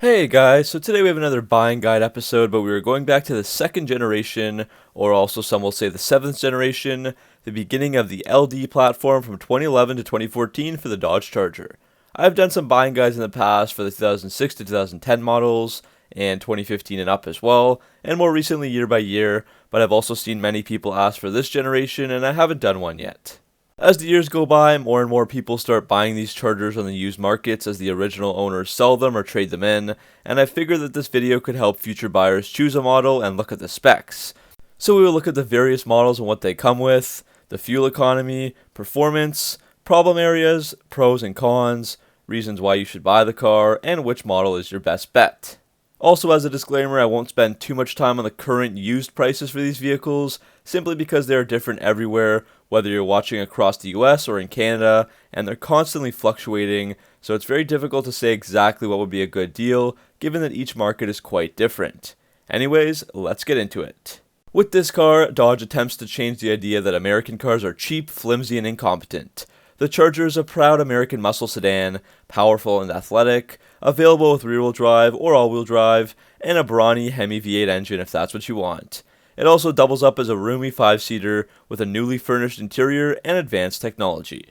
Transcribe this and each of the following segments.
Hey guys, so today we have another buying guide episode, but we are going back to the second generation, or also some will say the seventh generation, the beginning of the LD platform from 2011 to 2014 for the Dodge Charger. I've done some buying guides in the past for the 2006 to 2010 models, and 2015 and up as well, and more recently year by year, but I've also seen many people ask for this generation, and I haven't done one yet. As the years go by, more and more people start buying these chargers on the used markets as the original owners sell them or trade them in, and I figured that this video could help future buyers choose a model and look at the specs. So we will look at the various models and what they come with, the fuel economy, performance, problem areas, pros and cons, reasons why you should buy the car, and which model is your best bet. Also, as a disclaimer, I won't spend too much time on the current used prices for these vehicles, simply because they are different everywhere, whether you're watching across the US or in Canada, and they're constantly fluctuating, so it's very difficult to say exactly what would be a good deal, given that each market is quite different. Anyways, let's get into it. With this car, Dodge attempts to change the idea that American cars are cheap, flimsy, and incompetent. The Charger is a proud American muscle sedan, powerful and athletic, available with rear-wheel drive or all-wheel drive, and a brawny Hemi V8 engine if that's what you want. It also doubles up as a roomy 5-seater with a newly furnished interior and advanced technology.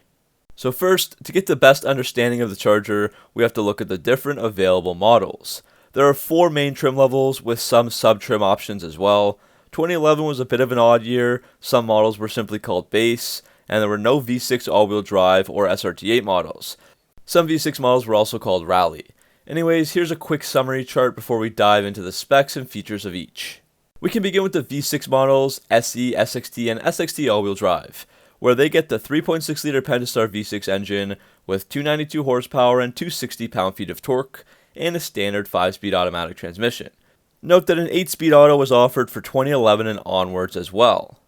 So first, to get the best understanding of the Charger, we have to look at the different available models. There are 4 main trim levels with some sub-trim options as well. 2011 was a bit of an odd year, some models were simply called base, and there were no V6 all-wheel drive or SRT8 models. Some V6 models were also called Rally. Anyways, here's a quick summary chart before we dive into the specs and features of each. We can begin with the V6 models, SE, SXT, and SXT all-wheel drive, where they get the 3.6-liter Pentastar V6 engine with 292 horsepower and 260 pound-feet of torque, and a standard 5-speed automatic transmission. Note that an 8-speed auto was offered for 2011 and onwards as well.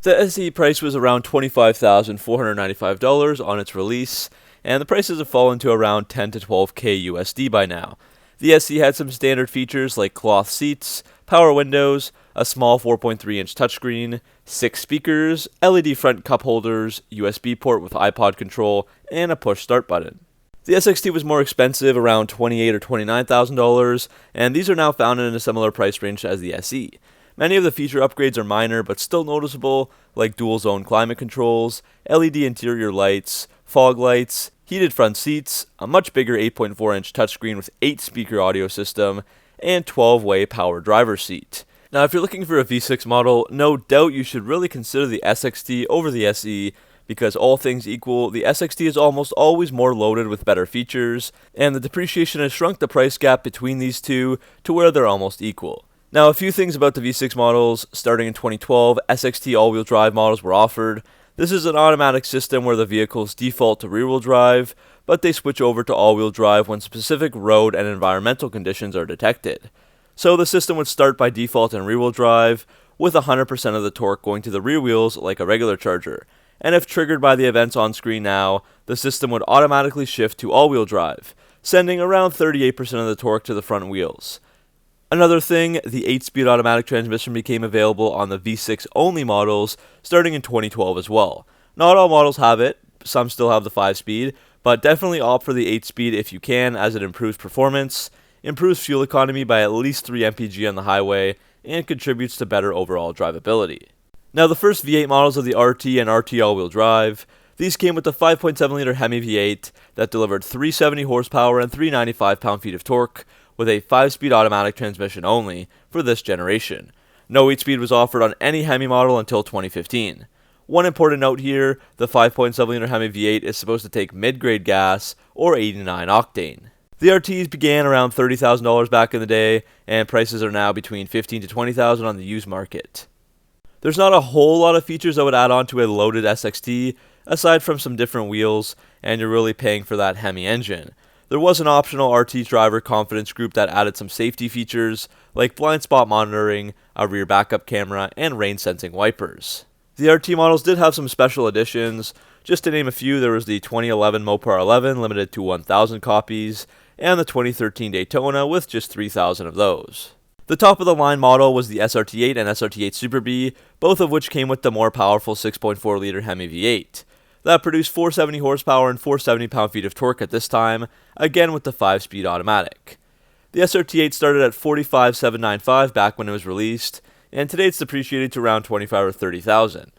The SE price was around $25,495 on its release, and the prices have fallen to around $10 to $12K USD by now. The SE had some standard features like cloth seats, power windows, a small 4.3-inch touchscreen, 6 speakers, LED front cup holders, USB port with iPod control, and a push start button. The SXT was more expensive, around $28,000 or $29,000, and these are now found in a similar price range as the SE. Many of the feature upgrades are minor but still noticeable, like dual zone climate controls, LED interior lights, fog lights, heated front seats, a much bigger 8.4-inch touchscreen with 8-speaker audio system, and 12-way power driver's seat. Now if you're looking for a V6 model, no doubt you should really consider the SXT over the SE, because all things equal, the SXT is almost always more loaded with better features, and the depreciation has shrunk the price gap between these two to where they're almost equal. Now, a few things about the V6 models. Starting in 2012, SXT all-wheel drive models were offered. This is an automatic system where the vehicles default to rear-wheel drive, but they switch over to all-wheel drive when specific road and environmental conditions are detected. So the system would start by default in rear-wheel drive, with 100% of the torque going to the rear wheels like a regular Charger. And if triggered by the events on screen now, the system would automatically shift to all-wheel drive, sending around 38% of the torque to the front wheels. Another thing, the 8-speed automatic transmission became available on the V6 only models starting in 2012 as well. Not all models have it, some still have the 5-speed, but definitely opt for the 8-speed if you can, as it improves performance, improves fuel economy by at least 3 mpg on the highway, and contributes to better overall drivability. Now the first V8 models of the RT and RT all-wheel drive, these came with the 5.7-liter Hemi V8 that delivered 370 horsepower and 395 pound-feet of torque, with a 5-speed automatic transmission only for this generation. No 8-speed was offered on any Hemi model until 2015. One important note here, the 5.7-liter Hemi V8 is supposed to take mid-grade gas or 89 octane. The RTs began around $30,000 back in the day, and prices are now between $15,000 to $20,000 on the used market. There's not a whole lot of features I would add on to a loaded SXT, aside from some different wheels, and you're really paying for that Hemi engine. There was an optional RT driver confidence group that added some safety features, like blind spot monitoring, a rear backup camera, and rain sensing wipers. The RT models did have some special editions. Just to name a few, there was the 2011 Mopar 11 limited to 1,000 copies, and the 2013 Daytona with just 3,000 of those. The top of the line model was the SRT8 and SRT8 Super B, both of which came with the more powerful 6.4-liter Hemi V8. that produced 470 horsepower and 470 pound-feet of torque at this time, again with the 5-speed automatic. The SRT8 started at $45,795 back when it was released, and today it's depreciated to around $25,000 or $30,000.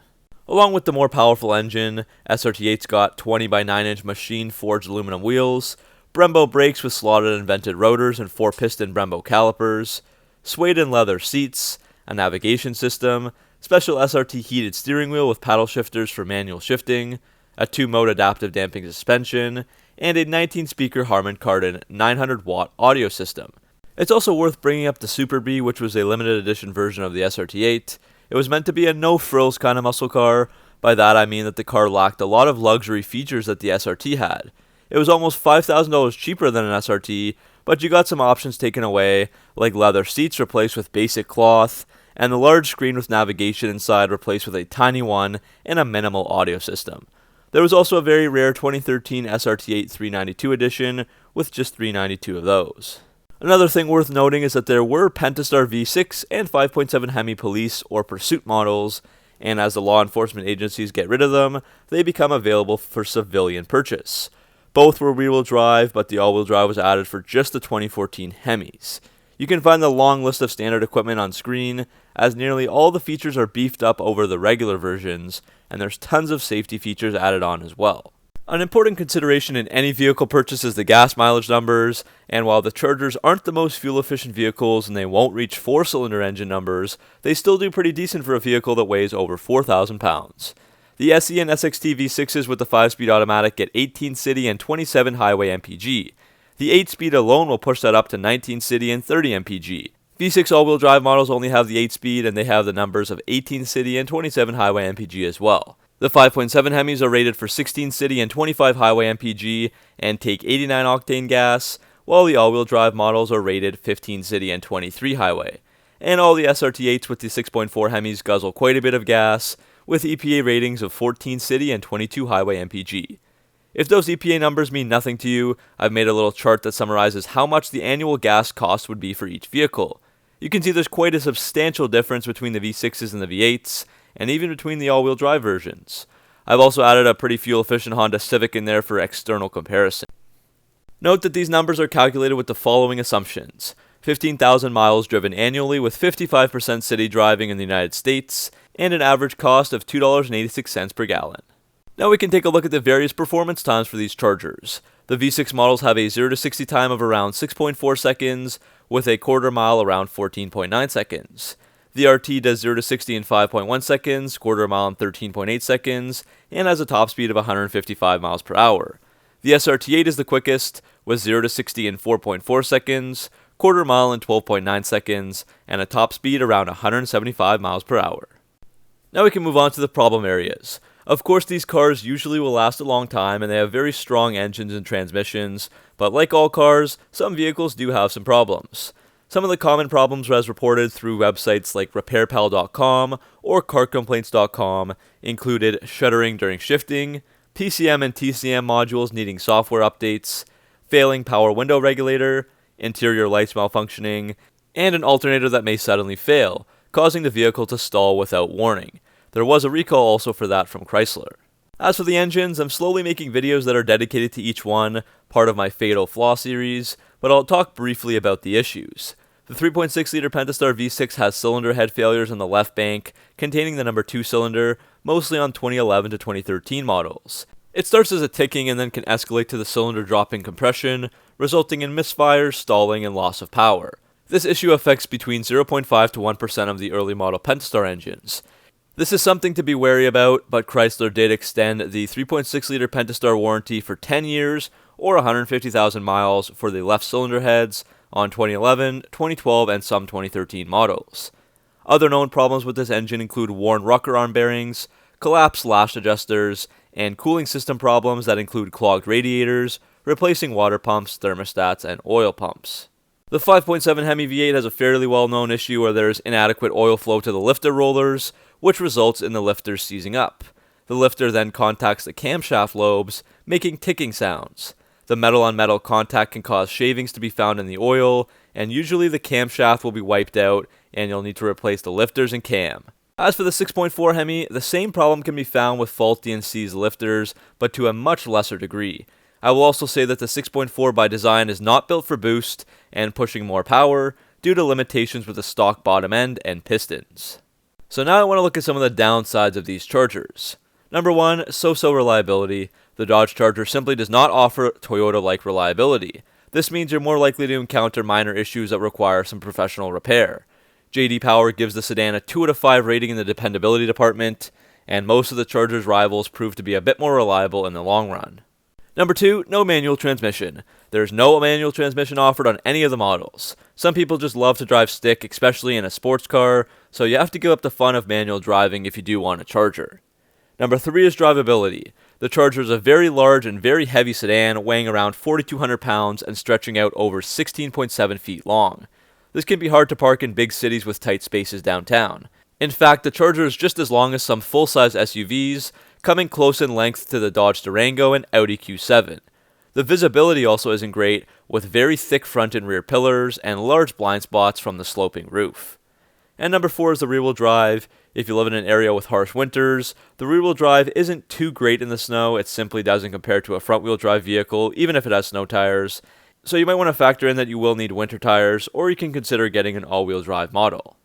Along with the more powerful engine, SRT8's got 20 by 9-inch machine-forged aluminum wheels, Brembo brakes with slotted and vented rotors and 4-piston Brembo calipers, suede and leather seats, a navigation system, special SRT heated steering wheel with paddle shifters for manual shifting, a 2-mode adaptive damping suspension, and a 19-speaker Harman Kardon 900-watt audio system. It's also worth bringing up the Super Bee, which was a limited edition version of the SRT8. It was meant to be a no-frills kind of muscle car. By that I mean that the car lacked a lot of luxury features that the SRT had. It was almost $5,000 cheaper than an SRT, but you got some options taken away, like leather seats replaced with basic cloth, and the large screen with navigation inside replaced with a tiny one and a minimal audio system. There was also a very rare 2013 SRT8 392 edition with just 392 of those. Another thing worth noting is that there were Pentastar V6 and 5.7 Hemi Police or Pursuit models, and as the law enforcement agencies get rid of them, they become available for civilian purchase. Both were rear-wheel drive, but the all-wheel drive was added for just the 2014 Hemis. You can find the long list of standard equipment on screen, as nearly all the features are beefed up over the regular versions, and there's tons of safety features added on as well. An important consideration in any vehicle purchase is the gas mileage numbers, and while the Chargers aren't the most fuel-efficient vehicles and they won't reach 4-cylinder engine numbers, they still do pretty decent for a vehicle that weighs over 4,000 pounds. The SE and SXT V6s with the 5-speed automatic get 18 city and 27 highway MPG. The 8-speed alone will push that up to 19 city and 30 MPG. V6 all-wheel drive models only have the 8-speed, and they have the numbers of 18 city and 27 highway MPG as well. The 5.7 Hemis are rated for 16 city and 25 highway MPG and take 89 octane gas, while the all-wheel drive models are rated 15 city and 23 highway. And all the SRT8s with the 6.4 Hemis guzzle quite a bit of gas, with EPA ratings of 14 city and 22 highway MPG. If those EPA numbers mean nothing to you, I've made a little chart that summarizes how much the annual gas cost would be for each vehicle. You can see there's quite a substantial difference between the V6s and the V8s, and even between the all-wheel drive versions. I've also added a pretty fuel-efficient Honda Civic in there for external comparison. Note that these numbers are calculated with the following assumptions: 15,000 miles driven annually with 55% city driving in the United States, and an average cost of $2.86 per gallon. Now we can take a look at the various performance times for these Chargers. The V6 models have a 0 to 60 time of around 6.4 seconds, with a quarter mile around 14.9 seconds. The RT does 0 to 60 in 5.1 seconds, quarter mile in 13.8 seconds, and has a top speed of 155 miles per hour. The SRT8 is the quickest, with 0 to 60 in 4.4 seconds, quarter mile in 12.9 seconds, and a top speed around 175 miles per hour. Now we can move on to the problem areas. Of course, these cars usually will last a long time, and they have very strong engines and transmissions, but like all cars, some vehicles do have some problems. Some of the common problems as reported through websites like RepairPal.com or CarComplaints.com included shuddering during shifting, PCM and TCM modules needing software updates, failing power window regulator, interior lights malfunctioning, and an alternator that may suddenly fail, causing the vehicle to stall without warning. There was a recall also for that from Chrysler. As for the engines, I'm slowly making videos that are dedicated to each one, part of my Fatal Flaw series, but I'll talk briefly about the issues. The 3.6-liter Pentastar V6 has cylinder head failures on the left bank, containing the number 2 cylinder, mostly on 2011 to 2013 models. It starts as a ticking and then can escalate to the cylinder dropping compression, resulting in misfires, stalling, and loss of power. This issue affects between 0.5 to 1% of the early model Pentastar engines. This is something to be wary about, but Chrysler did extend the 3.6-liter Pentastar warranty for 10 years or 150,000 miles for the left cylinder heads on 2011, 2012, and some 2013 models. Other known problems with this engine include worn rocker arm bearings, collapsed lash adjusters, and cooling system problems that include clogged radiators, replacing water pumps, thermostats, and oil pumps. The 5.7 Hemi V8 has a fairly well-known issue where there is inadequate oil flow to the lifter rollers, which results in the lifters seizing up. The lifter then contacts the camshaft lobes, making ticking sounds. The metal-on-metal contact can cause shavings to be found in the oil, and usually the camshaft will be wiped out, and you'll need to replace the lifters and cam. As for the 6.4 Hemi, the same problem can be found with faulty and seized lifters, but to a much lesser degree. I will also say that the 6.4 by design is not built for boost and pushing more power due to limitations with the stock bottom end and pistons. So now I want to look at some of the downsides of these Chargers. Number 1, so-so reliability. The Dodge Charger simply does not offer Toyota-like reliability. This means you're more likely to encounter minor issues that require some professional repair. J.D. Power gives the sedan a 2 out of 5 rating in the dependability department, and most of the Charger's rivals prove to be a bit more reliable in the long run. Number 2, no manual transmission. There is no manual transmission offered on any of the models. Some people just love to drive stick, especially in a sports car, so you have to give up the fun of manual driving if you do want a Charger. Number 3 is drivability. The Charger is a very large and very heavy sedan, weighing around 4,200 pounds and stretching out over 16.7 feet long. This can be hard to park in big cities with tight spaces downtown. In fact, the Charger is just as long as some full-size SUVs, coming close in length to the Dodge Durango and Audi Q7. The visibility also isn't great, with very thick front and rear pillars and large blind spots from the sloping roof. And number 4 is the rear-wheel drive. If you live in an area with harsh winters, the rear-wheel drive isn't too great in the snow. It simply doesn't compare to a front-wheel drive vehicle, even if it has snow tires. So you might want to factor in that you will need winter tires, or you can consider getting an all-wheel drive model.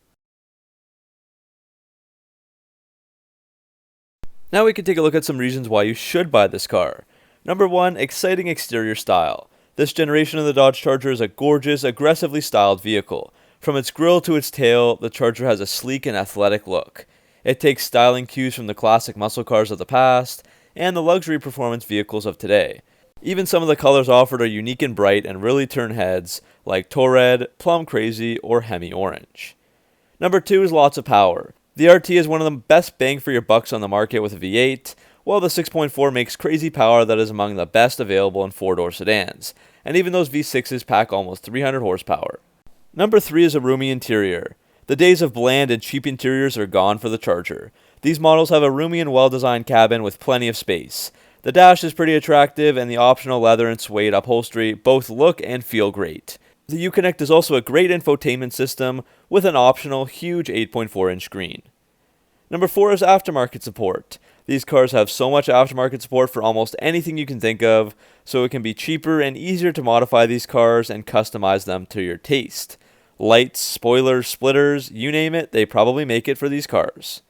Now we can take a look at some reasons why you should buy this car. Number 1, exciting exterior style. This generation of the Dodge Charger is a gorgeous, aggressively styled vehicle. From its grille to its tail, the Charger has a sleek and athletic look. It takes styling cues from the classic muscle cars of the past and the luxury performance vehicles of today. Even some of the colors offered are unique and bright and really turn heads, like Toured, Plum Crazy, or Hemi Orange. Number 2 is lots of power. The RT is one of the best bang for your bucks on the market with a V8, while the 6.4 makes crazy power that is among the best available in 4-door sedans, and even those V6s pack almost 300 horsepower. Number 3 is a roomy interior. The days of bland and cheap interiors are gone for the Charger. These models have a roomy and well-designed cabin with plenty of space. The dash is pretty attractive, and the optional leather and suede upholstery both look and feel great. The Uconnect is also a great infotainment system with an optional huge 8.4-inch screen. Number 4 is aftermarket support. These cars have so much aftermarket support for almost anything you can think of, so it can be cheaper and easier to modify these cars and customize them to your taste. Lights, spoilers, splitters, you name it, they probably make it for these cars.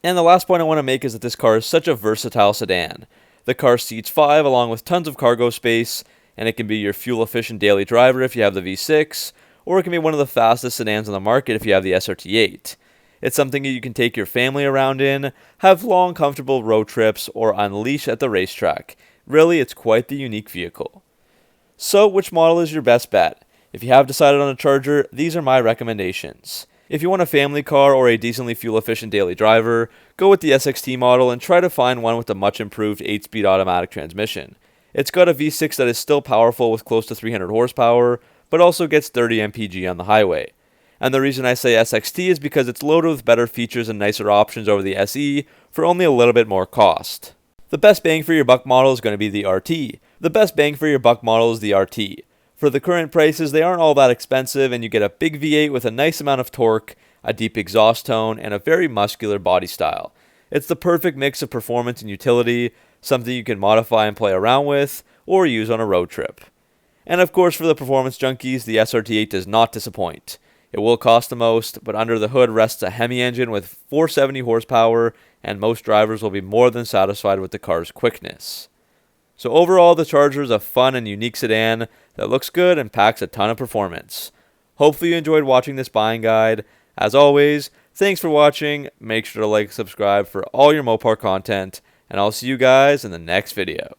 And the last point I want to make is that this car is such a versatile sedan. The car seats 5 along with tons of cargo space, and it can be your fuel-efficient daily driver if you have the V6, or it can be one of the fastest sedans on the market if you have the SRT8. It's something that you can take your family around in, have long, comfortable road trips, or unleash at the racetrack. Really, it's quite the unique vehicle. So, which model is your best bet? If you have decided on a Charger, these are my recommendations. If you want a family car or a decently fuel-efficient daily driver, go with the SXT model and try to find one with a much improved 8-speed automatic transmission. It's got a V6 that is still powerful with close to 300 horsepower, but also gets 30 mpg on the highway. And the reason I say SXT is because it's loaded with better features and nicer options over the SE for only a little bit more cost. The best bang for your buck model is going to be the RT. The best bang for your buck model is the RT. For the current prices, they aren't all that expensive, and you get a big V8 with a nice amount of torque, a deep exhaust tone, and a very muscular body style. It's the perfect mix of performance and utility, something you can modify and play around with, or use on a road trip. And of course, for the performance junkies, the SRT8 does not disappoint. It will cost the most, but under the hood rests a Hemi engine with 470 horsepower, and most drivers will be more than satisfied with the car's quickness. So overall, the Charger is a fun and unique sedan that looks good and packs a ton of performance. Hopefully you enjoyed watching this buying guide. As always, thanks for watching. Make sure to like and subscribe for all your Mopar content, and I'll see you guys in the next video.